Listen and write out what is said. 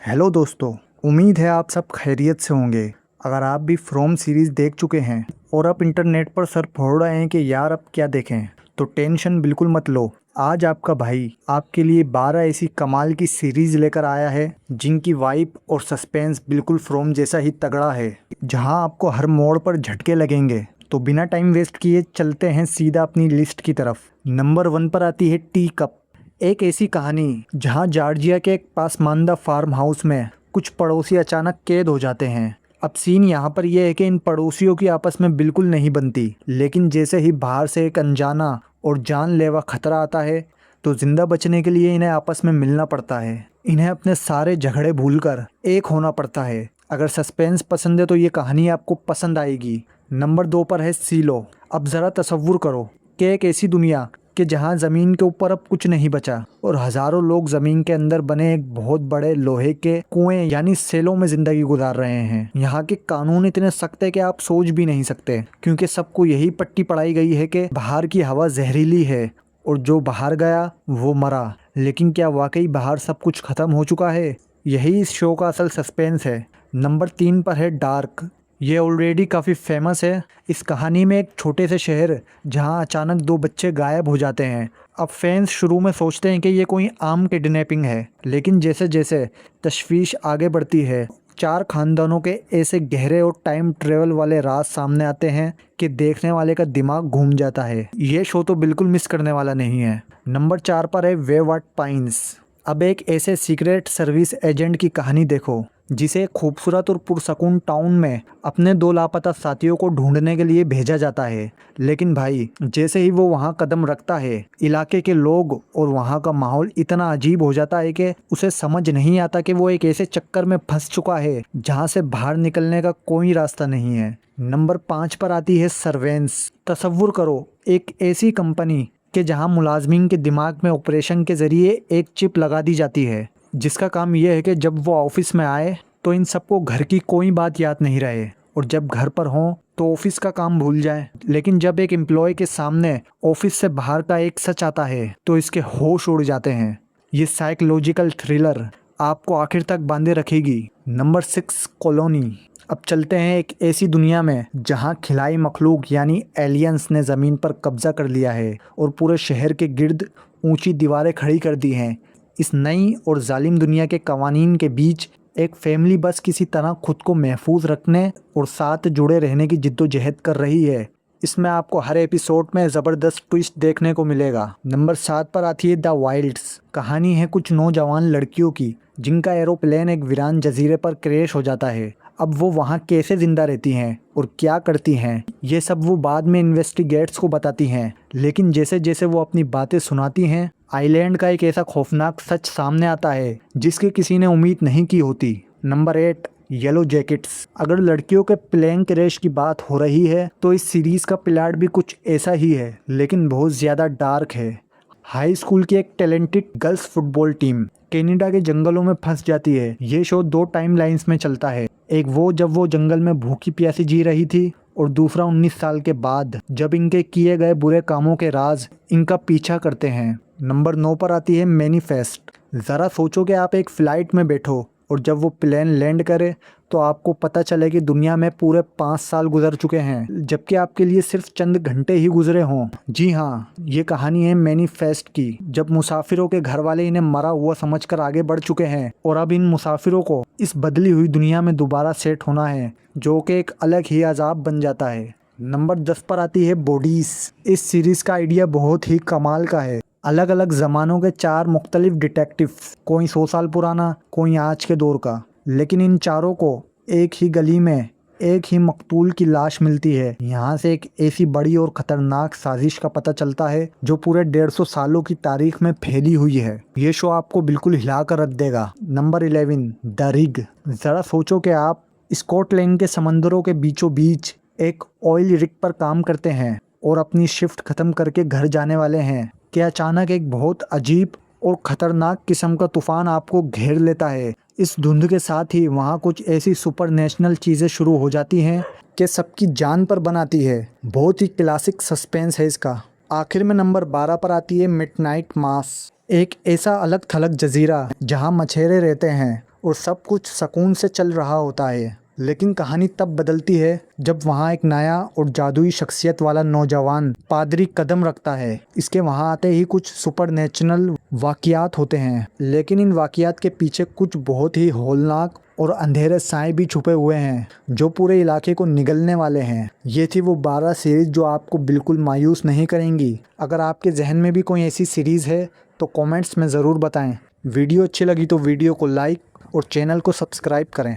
Hello दोस्तों। उम्मीद है आप सब खैरियत से होंगे। अगर आप भी फ्रॉम सीरीज़ देख चुके हैं और आप इंटरनेट पर सर फोड़ रहे हैं कि यार अब क्या देखें, तो टेंशन बिल्कुल मत लो। आज आपका भाई आपके लिए 12 ऐसी कमाल की सीरीज़ लेकर आया है जिनकी वाइब और सस्पेंस बिल्कुल फ्रॉम जैसा ही तगड़ा है, जहां आपको हर मोड़ पर झटके लगेंगे। तो बिना टाइम वेस्ट किए चलते हैं सीधा अपनी लिस्ट की तरफ। नंबर 1 पर आती है टी कप। एक ऐसी कहानी जहां जॉर्जिया के एक पासमानदा फार्म हाउस में कुछ पड़ोसी अचानक कैद हो जाते हैं। अब सीन यहाँ पर यह है कि इन पड़ोसियों की आपस में बिल्कुल नहीं बनती, लेकिन जैसे ही बाहर से एक अनजाना और जानलेवा खतरा आता है तो जिंदा बचने के लिए इन्हें आपस में मिलना पड़ता है। इन्हें अपने सारे झगड़े भूलकर एक होना पड़ता है। अगर सस्पेंस पसंद है तो ये कहानी आपको पसंद आएगी। नंबर 2 पर है सीलो। अब ज़रा तसव्वुर करो कि एक ऐसी दुनिया कि जहां ज़मीन के ऊपर अब कुछ नहीं बचा और हज़ारों लोग ज़मीन के अंदर बने एक बहुत बड़े लोहे के कुएं यानी सेलों में ज़िंदगी गुजार रहे हैं। यहाँ के कानून इतने सख्त है कि आप सोच भी नहीं सकते, क्योंकि सबको यही पट्टी पढ़ाई गई है कि बाहर की हवा जहरीली है और जो बाहर गया वो मरा। लेकिन क्या वाकई बाहर सब कुछ ख़त्म हो चुका है? यही इस शो का असल सस्पेंस है। नंबर 3 पर है डार्क। ये ऑलरेडी काफ़ी फेमस है। इस कहानी में एक छोटे से शहर जहां अचानक 2 बच्चे गायब हो जाते हैं। अब फैंस शुरू में सोचते हैं कि ये कोई आम किडनैपिंग है, लेकिन जैसे जैसे तशवीश आगे बढ़ती है 4 खानदानों के ऐसे गहरे और टाइम ट्रेवल वाले राज सामने आते हैं कि देखने वाले का दिमाग घूम जाता है। ये शो तो बिल्कुल मिस करने वाला नहीं है। नंबर 4 पर है वेववाट पाइन्स। अब एक ऐसे सीक्रेट सर्विस एजेंट की कहानी देखो जिसे खूबसूरत और पुरसकून टाउन में अपने 2 लापता साथियों को ढूंढने के लिए भेजा जाता है। लेकिन भाई जैसे ही वो वहाँ कदम रखता है, इलाके के लोग और वहाँ का माहौल इतना अजीब हो जाता है कि उसे समझ नहीं आता कि वो एक ऐसे चक्कर में फंस चुका है जहाँ से बाहर निकलने का कोई रास्ता नहीं है। नंबर 5 पर आती है सर्वेंस। तसव्वुर करो एक ऐसी कंपनी कि जहां मुलाजमीन के दिमाग में ऑपरेशन के ज़रिए एक चिप लगा दी जाती है, जिसका काम यह है कि जब वो ऑफिस में आए तो इन सबको घर की कोई बात याद नहीं रहे, और जब घर पर हों तो ऑफिस का काम भूल जाएं। लेकिन जब एक एम्प्लॉय के सामने ऑफिस से बाहर का एक सच आता है तो इसके होश उड़ जाते हैं। ये साइकोलॉजिकल थ्रिलर आपको आखिर तक बांधे रखेगी। Number 6 colony. अब चलते हैं एक ऐसी दुनिया में जहां खिलाई मखलूक यानी एलियंस ने ज़मीन पर कब्जा कर लिया है और पूरे शहर के गिर्द ऊंची दीवारें खड़ी कर दी हैं। इस नई और जालिम दुनिया के कवानीन के बीच एक फैमिली बस किसी तरह खुद को महफूज रखने और साथ जुड़े रहने की जिद्दोजहद कर रही है। इसमें आपको हर एपिसोड में ज़बरदस्त ट्विस्ट देखने को मिलेगा। नंबर 7 पर आती है द वाइल्ड्स। कहानी है कुछ नौजवान लड़कियों की जिनका एरोप्लेन एक वीरान जजीरे पर क्रैश हो जाता है। अब वो वहाँ कैसे ज़िंदा रहती हैं और क्या करती हैं, ये सब वो बाद में इन्वेस्टिगेट्स को बताती हैं। लेकिन जैसे जैसे वो अपनी बातें सुनाती हैं, आइलैंड का एक ऐसा खौफनाक सच सामने आता है जिसकी किसी ने उम्मीद नहीं की होती। Number 8 yellow jackets. अगर लड़कियों के प्लेन क्रैश की बात हो रही है तो इस सीरीज़ का प्लॉट भी कुछ ऐसा ही है, लेकिन बहुत ज़्यादा डार्क है। हाई स्कूल की एक talented girls football team Canada के जंगलों में फंस जाती है। ये शो 2 टाइम लाइन्स में चलता है। एक वो जब वो जंगल में भूखी प्यासी जी रही थी, और दूसरा 19 साल के बाद जब इनके किए गए बुरे कामों के राज इनका पीछा करते हैं। नंबर 9 पर आती है मैनिफेस्ट। ज़रा सोचो कि आप एक फ़्लाइट में बैठो और जब वो प्लेन लैंड करे तो आपको पता चले कि दुनिया में पूरे 5 साल गुजर चुके हैं, जबकि आपके लिए सिर्फ चंद घंटे ही गुजरे हों। जी हाँ, ये कहानी है मैनिफेस्ट की, जब मुसाफिरों के घर वाले इन्हें मरा हुआ समझकर आगे बढ़ चुके हैं और अब इन मुसाफिरों को इस बदली हुई दुनिया में दोबारा सेट होना है, जो कि एक अलग ही अजाब बन जाता है। नंबर 10 पर आती है बॉडीज। इस सीरीज़ का आइडिया बहुत ही कमाल का है। अलग अलग ज़मानों के 4 मुख्तलिफ डिटेक्टिव, कोई 100 साल पुराना, कोई आज के दौर का, लेकिन इन चारों को एक ही गली में एक ही मकतूल की लाश मिलती है। यहाँ से एक ऐसी बड़ी और ख़तरनाक साजिश का पता चलता है जो पूरे 150 सालों की तारीख में फैली हुई है। ये शो आपको बिल्कुल हिला कर रख देगा। Number 11 the rig. ज़रा सोचो कि आप स्कॉटलैंड के समंदरों के बीचों बीच एक ऑयल रिग पर काम करते हैं और अपनी शिफ्ट ख़त्म करके घर जाने वाले हैं कि अचानक एक बहुत अजीब और ख़तरनाक किस्म का तूफ़ान आपको घेर लेता है। इस धुंध के साथ ही वहाँ कुछ ऐसी सुपर नेशनल चीज़ें शुरू हो जाती हैं कि सबकी जान पर बनाती है। बहुत ही क्लासिक सस्पेंस है इसका। आखिर में नंबर 12 पर आती है मिडनाइट मास। एक ऐसा अलग थलग जजीरा जहाँ मछेरे रहते हैं और सब कुछ सुकून से चल रहा होता है। लेकिन कहानी तब बदलती है जब वहाँ एक नया और जादुई शख्सियत वाला नौजवान पादरी कदम रखता है। इसके वहाँ आते ही कुछ सुपरनेचुरल वाक़यात होते हैं, लेकिन इन वाक़यात के पीछे कुछ बहुत ही हौलनाक और अंधेरे साए भी छुपे हुए हैं जो पूरे इलाके को निगलने वाले हैं। ये थी वो 12 सीरीज़ जो आपको बिल्कुल मायूस नहीं करेंगी। अगर आपके जहन में भी कोई ऐसी सीरीज़ है तो कमेंट्स में ज़रूर बताएं। वीडियो अच्छी लगी तो वीडियो को लाइक और चैनल को सब्सक्राइब करें।